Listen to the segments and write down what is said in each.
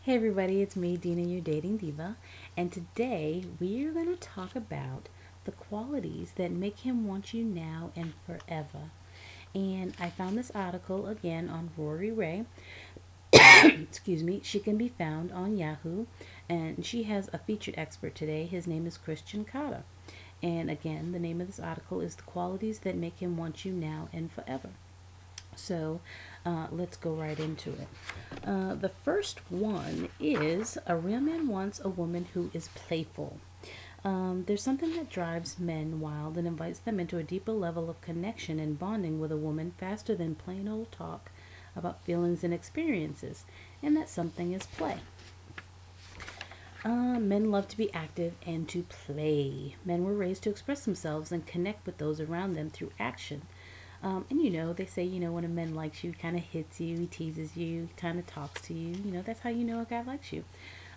Hey everybody, it's me, Dina, your dating diva, and today we're going to talk about the qualities that make him want you now and forever. And I found this article again on Rory Ray. Excuse me. She can be found on Yahoo, and she has a featured expert today. His name is Christian Carter. And again, the name of this article is The Qualities That Make Him Want You Now and Forever. So let's go right into it. The first one is a real man wants a woman who is playful. There's something that drives men wild and invites them into a deeper level of connection and bonding with a woman faster than plain old talk about feelings and experiences, and that something is play. Men love to be active and to play. Men were raised to express themselves and connect with those around them through action. They say, when a man likes you, kind of hits you, he teases you, kind of talks to you, that's how you know a guy likes you.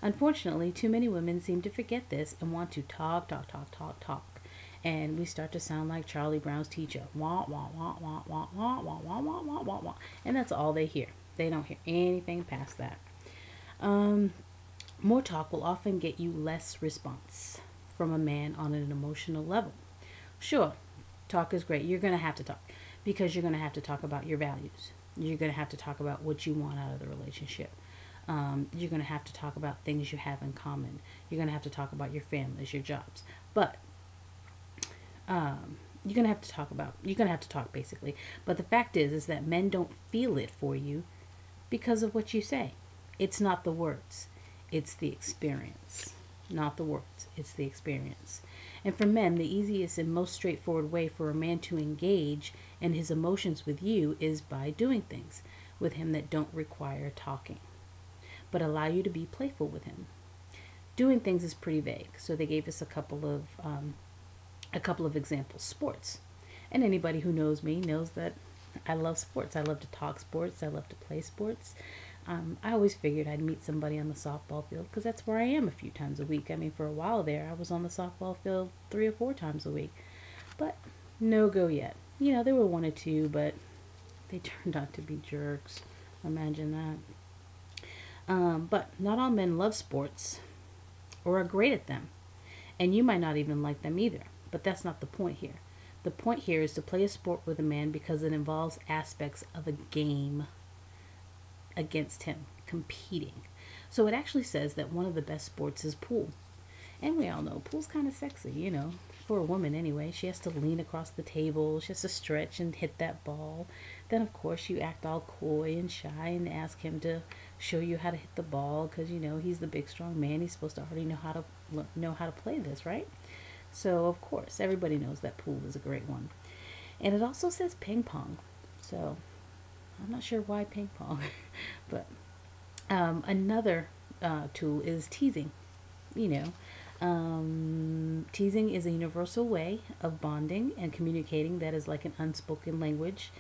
Unfortunately, too many women seem to forget this and want to talk, talk, talk, talk, talk. And we start to sound like Charlie Brown's teacher. Wah, wah, wah, wah, wah, wah, wah, wah, wah, wah, wah, wah. And that's all they hear. They don't hear anything past that. More talk will often get you less response from a man on an emotional level. Sure, talk is great. You're going to have to talk because you're going to have to talk about your values. You're going to have to talk about what you want out of the relationship. You're going to have to talk about things you have in common. You're going to have to talk about your families, your jobs. But you're going to have to talk basically. But the fact is that men don't feel it for you because of what you say. It's not the words. It's the experience. Not the words. It's the experience. And for men, the easiest and most straightforward way for a man to engage in his emotions with you is by doing things with him that don't require talking, but allow you to be playful with him. Doing things is pretty vague, so they gave us a couple of examples. Sports, and anybody who knows me knows that I love sports. I love to talk sports. I love to play sports. I always figured I'd meet somebody on the softball field because that's where I am a few times a week. I mean, for a while there, I was on the softball field 3 or 4 times a week, but no go yet. There were 1 or 2, but they turned out to be jerks. Imagine that. But not all men love sports or are great at them, and you might not even like them either. But that's not the point here. The point here is to play a sport with a man because it involves aspects of a game against him, competing. So it actually says that one of the best sports is pool. And we all know pool's kind of sexy, for a woman anyway. She has to lean across the table, she has to stretch and hit that ball. Then, of course, you act all coy and shy and ask him to show you how to hit the ball because, he's the big, strong man. He's supposed to already know how to play this, right? So, of course, everybody knows that pool is a great one. And it also says ping pong. So, I'm not sure why ping pong, but another tool is teasing. Teasing is a universal way of bonding and communicating that is like an unspoken language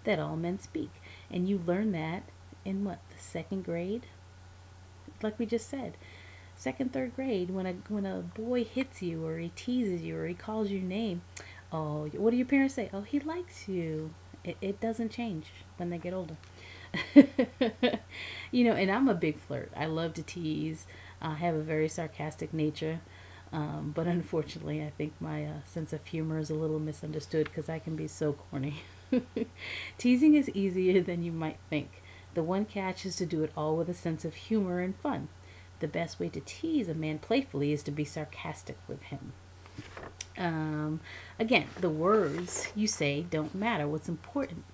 that all men speak. And you learn that in the 2nd grade? Like we just said, 2nd, 3rd grade, when a boy hits you or he teases you or he calls your name, oh, what do your parents say? Oh, he likes you. It doesn't change when they get older. And I'm a big flirt. I love to tease. I have a very sarcastic nature. But unfortunately, I think my sense of humor is a little misunderstood because I can be so corny. Teasing is easier than you might think. The one catch is to do it all with a sense of humor and fun. The best way to tease a man playfully is to be sarcastic with him. Again, the words you say don't matter. What's important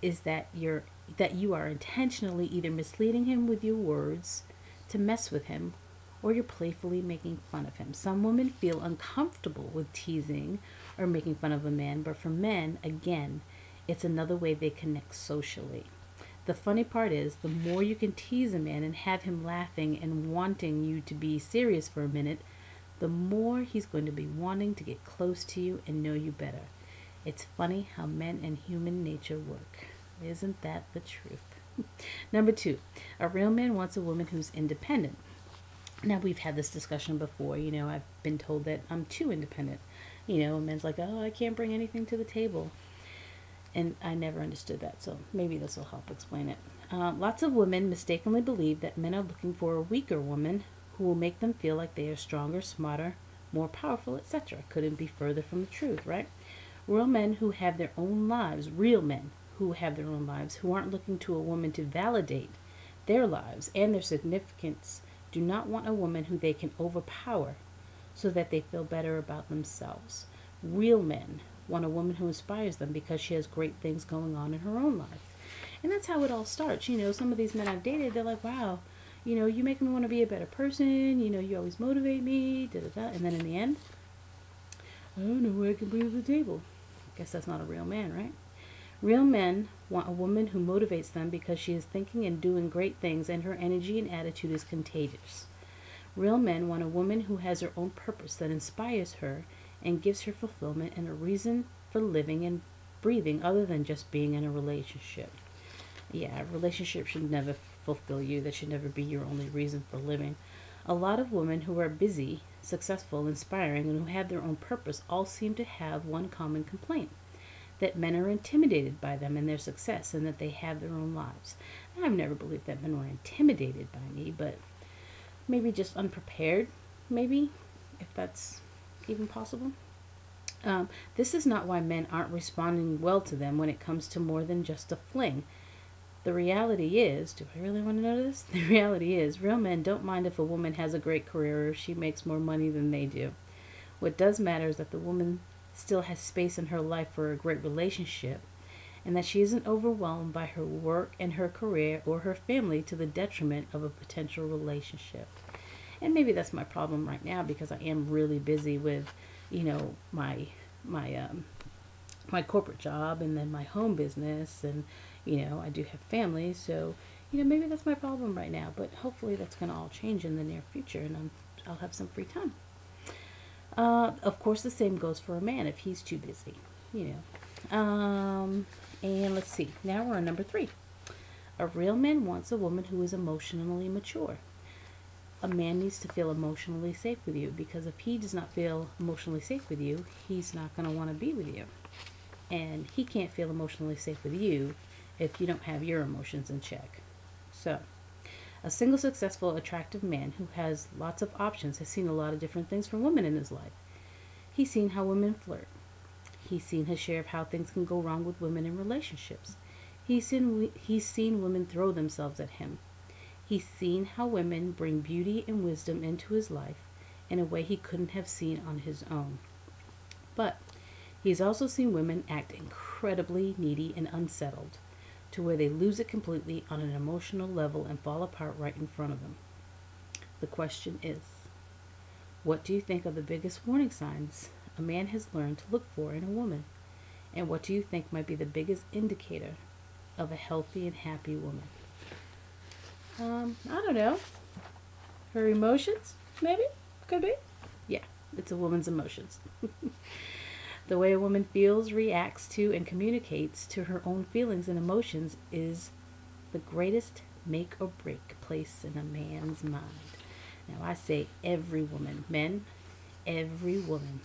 is that you are intentionally either misleading him with your words to mess with him, or you're playfully making fun of him. Some women feel uncomfortable with teasing or making fun of a man, but for men, again, it's another way they connect socially. The funny part is, the more you can tease a man and have him laughing and wanting you to be serious for a minute, the more he's going to be wanting to get close to you and know you better. It's funny how men and human nature work. Isn't that the truth? Number 2, a real man wants a woman who's independent. Now, we've had this discussion before. I've been told that I'm too independent. A man's like, oh, I can't bring anything to the table. And I never understood that, so maybe this will help explain it. Lots of women mistakenly believe that men are looking for a weaker woman who will make them feel like they are stronger, smarter, more powerful, etc. Couldn't be further from the truth, right? Real men who have their own lives, real men who have their own lives, who aren't looking to a woman to validate their lives and their significance, do not want a woman who they can overpower so that they feel better about themselves. Real men want a woman who inspires them because she has great things going on in her own life. And that's how it all starts. Some of these men I've dated, they're like, wow, you make me want to be a better person. You always motivate me, da da da. And then in the end, I don't know where I can bring to the table. I guess that's not a real man, right? Real men want a woman who motivates them because she is thinking and doing great things and her energy and attitude is contagious. Real men want a woman who has her own purpose that inspires her and gives her fulfillment and a reason for living and breathing other than just being in a relationship. Yeah, a relationship should never fulfill you. That should never be your only reason for living. A lot of women who are busy, successful, inspiring, and who have their own purpose all seem to have one common complaint: that men are intimidated by them and their success and that they have their own lives. Now, I've never believed that men were intimidated by me, but maybe just unprepared, maybe, if that's even possible. This is not why men aren't responding well to them when it comes to more than just a fling. The reality is, do I really want to know this? The reality is, real men don't mind if a woman has a great career or if she makes more money than they do. What does matter is that the woman still has space in her life for a great relationship and that she isn't overwhelmed by her work and her career or her family to the detriment of a potential relationship. And maybe that's my problem right now because I am really busy with, my corporate job and then my home business, and I do have family, so maybe that's my problem right now. But hopefully that's going to all change in the near future, and I'll have some free time. Of course, the same goes for a man if he's too busy, And let's see. Now we're on number 3. A real man wants a woman who is emotionally mature. A man needs to feel emotionally safe with you, because if he does not feel emotionally safe with you, he's not going to want to be with you. And he can't feel emotionally safe with you if you don't have your emotions in check. So, a single, successful, attractive man who has lots of options has seen a lot of different things from women in his life. He's seen how women flirt. He's seen his share of how things can go wrong with women in relationships. He's seen women throw themselves at him. He's seen how women bring beauty and wisdom into his life in a way he couldn't have seen on his own. But he's also seen women act incredibly needy and unsettled, to where they lose it completely on an emotional level and fall apart right in front of him. The question is, what do you think are the biggest warning signs a man has learned to look for in a woman? And what do you think might be the biggest indicator of a healthy and happy woman? I don't know. Her emotions, maybe? Could be. Yeah, it's a woman's emotions. The way a woman feels, reacts to, and communicates to her own feelings and emotions is the greatest make or break place in a man's mind. Now, I say every woman, men, every woman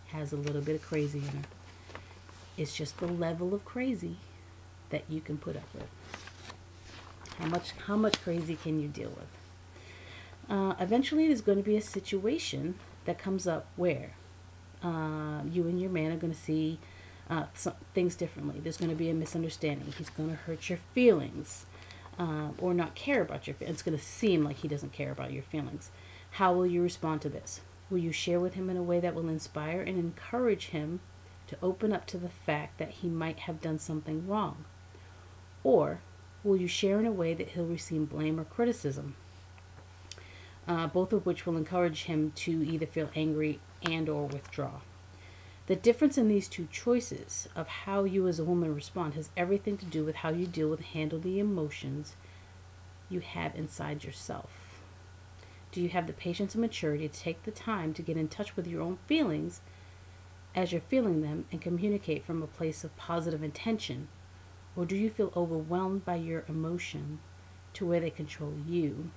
has a little bit of crazy in her. It's just the level of crazy that you can put up with. How much crazy can you deal with? Eventually, there's going to be a situation that comes up where you and your man are going to see some things differently. There's going to be a misunderstanding. He's going to hurt your feelings or not care about your feelings. It's going to seem like he doesn't care about your feelings. How will you respond to this? Will you share with him in a way that will inspire and encourage him to open up to the fact that he might have done something wrong? Or will you share in a way that he'll receive blame or criticism? Both of which will encourage him to either feel angry and or withdraw. The difference in these two choices of how you as a woman respond has everything to do with how you deal with and handle the emotions you have inside yourself. Do you have the patience and maturity to take the time to get in touch with your own feelings as you're feeling them and communicate from a place of positive intention? Or do you feel overwhelmed by your emotion to where they control you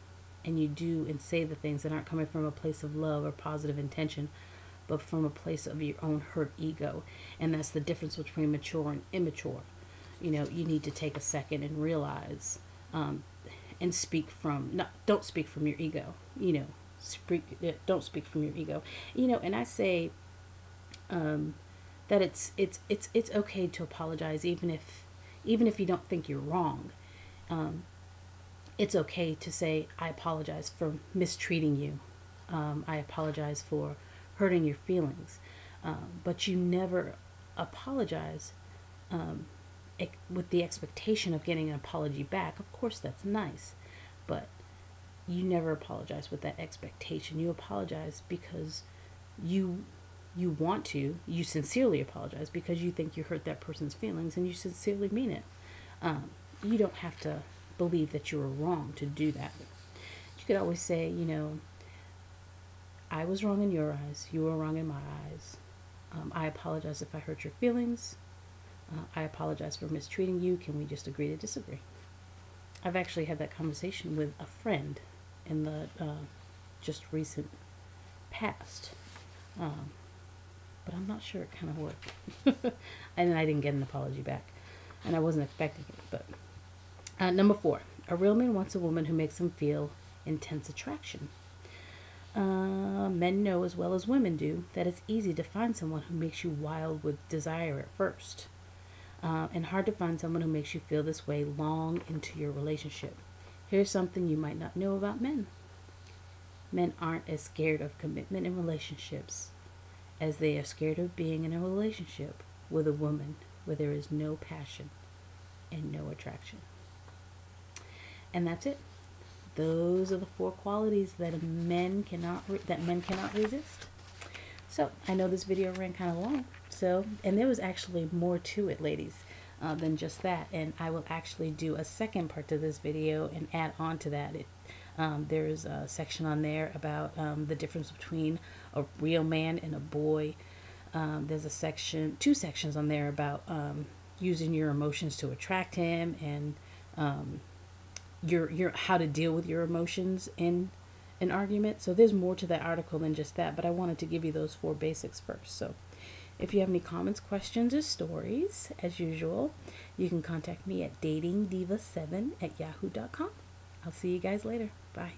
and you do and say the things that aren't coming from a place of love or positive intention, but from a place of your own hurt ego? And that's the difference between mature and immature. You need to take a second and realize and speak from, not, don't speak from your ego, don't speak from your ego, and I say, that it's okay to apologize, even if you don't think you're wrong. It's okay to say, I apologize for mistreating you. I apologize for hurting your feelings. But you never apologize with the expectation of getting an apology back. Of course, that's nice, but you never apologize with that expectation. You apologize because you want to. You sincerely apologize because you think you hurt that person's feelings and you sincerely mean it. You don't have to believe that you were wrong to do that. You could always say, I was wrong in your eyes. You were wrong in my eyes. I apologize if I hurt your feelings. I apologize for mistreating you. Can we just agree to disagree? I've actually had that conversation with a friend in the just recent past. But I'm not sure it kind of worked. And I didn't get an apology back. And I wasn't expecting it. But number 4, a real man wants a woman who makes him feel intense attraction. Men know as well as women do that it's easy to find someone who makes you wild with desire at first. And hard to find someone who makes you feel this way long into your relationship. Here's something you might not know about men. Men aren't as scared of commitment in relationships as they are scared of being in a relationship with a woman where there is no passion and no attraction. And that's it. Those are the 4 qualities that men cannot resist. So I know this video ran kind of long. And there was actually more to it, ladies, than just that. And I will actually do a second part to this video and add on to that. There's a section on there about the difference between a real man and a boy. There's two sections on there about using your emotions to attract him, and your how to deal with your emotions in an argument. So there's more to that article than just that, but I wanted to give you those 4 basics first. So if you have any comments, questions, or stories, as usual, you can contact me at datingdiva7@yahoo.com. I'll see you guys later. Bye.